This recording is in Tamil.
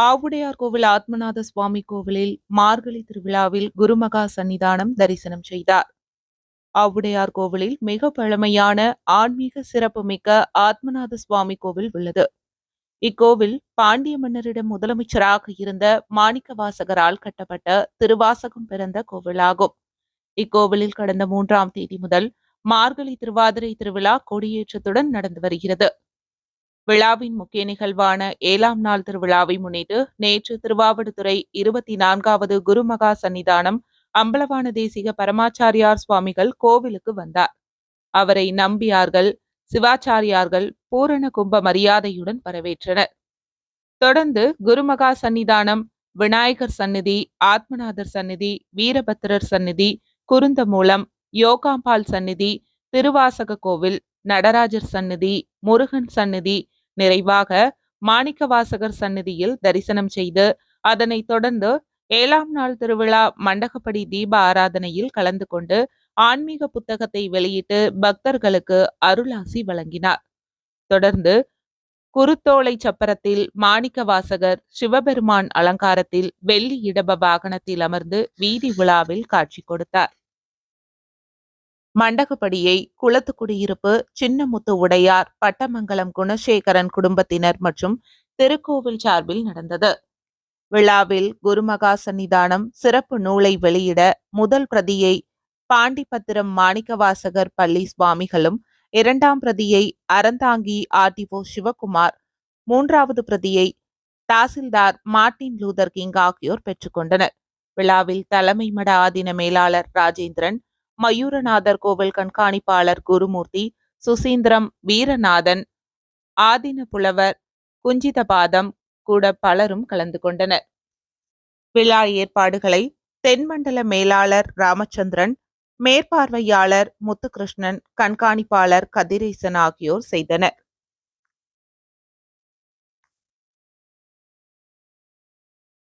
ஆவுடையார் கோவில் ஆத்மநாத சுவாமி கோவிலில் மார்கழி திருவிழாவில் குருமகா சன்னிதானம் தரிசனம் செய்தார். ஆவுடையார் கோவிலில் மிக பழமையான ஆன்மீக சிறப்புமிக்க ஆத்மநாத சுவாமி கோவில் உள்ளது. இக்கோவில் பாண்டிய மன்னரிடம் முதலமைச்சராக இருந்த மாணிக்கவாசகரால் கட்டப்பட்ட திருவாசகம் பிறந்த கோவிலாகும். இக்கோவிலில் கடந்த 3ஆம் தேதி முதல் மார்கழி திருவாதிரை திருவிழா கொடியேற்றத்துடன் நடந்து வருகிறது. விழாவின் முக்கிய நிகழ்வான 7ஆம் நாள் திருவிழாவை முன்னிட்டு நேற்று திருவாவடுதுறை 24வது குருமகா சன்னிதானம் அம்பலவான தேசிக பரமாச்சாரியார் சுவாமிகள் கோவிலுக்கு வந்தார். அவரை நம்பியார்கள், சிவாச்சாரியார்கள் பூரண கும்ப மரியாதையுடன் வரவேற்றனர். தொடர்ந்து குருமகா சன்னிதானம், விநாயகர் சந்நிதி, ஆத்மநாதர் சந்நிதி, வீரபத்திரர் சந்நிதி, குருந்தமூலம், யோகாம்பாள் சந்நிதி, திருவாசக கோவில், நடராஜர் சந்நிதி, முருகன் சந்நிதி, நிறைவாக மாணிக்கவாசகர் சந்நிதியில் தரிசனம் செய்து அதனைத் தொடர்ந்து 7ஆம் நாள் திருவிழா மண்டகப்படி தீப ஆராதனையில் கலந்து கொண்டு ஆன்மீக புத்தகத்தை வெளியிட்டு பக்தர்களுக்கு அருளாசி வழங்கினார். தொடர்ந்து குருத்தோலை சப்பரத்தில் மாணிக்கவாசகர் சிவபெருமான் அலங்காரத்தில் வெள்ளி இடப வாகனத்தில் அமர்ந்து வீதி விழாவில் காட்சி கொடுத்தார். மண்டகப்படியை குளத்துக்குடியிருப்பு சின்னமுத்து உடையார், பட்டமங்கலம் குணசேகரன் குடும்பத்தினர் மற்றும் திருக்கோவில் சார்பில் நடந்தது. விழாவில் குருமகா சன்னிதானம் சிறப்பு நூலை வெளியிட முதல் பிரதியை பாண்டிபத்திரம் மாணிக்கவாசகர் பள்ளி சுவாமிகளும், 2ஆம் பிரதியை அறந்தாங்கி ஆர்டிஓ சிவகுமார், 3வது பிரதியை தாசில்தார் மார்ட்டின் லூதர் கிங் ஆகியோர் பெற்றுக்கொண்டனர். விழாவில் தலைமை மட ஆதீன மேலாளர் ராஜேந்திரன், மயூரநாதர் கோவில் கண்காணிப்பாளர் குருமூர்த்தி, சுசீந்திரம், வீரநாதன், ஆதீன புலவர் குஞ்சிதபாதம் கூட பலரும் கலந்து கொண்டனர். விழா ஏற்பாடுகளை தென்மண்டல மேலாளர் ராமச்சந்திரன், மேற்பார்வையாளர் முத்துகிருஷ்ணன், கண்காணிப்பாளர் கதிரேசன் ஆகியோர் செய்தனர்.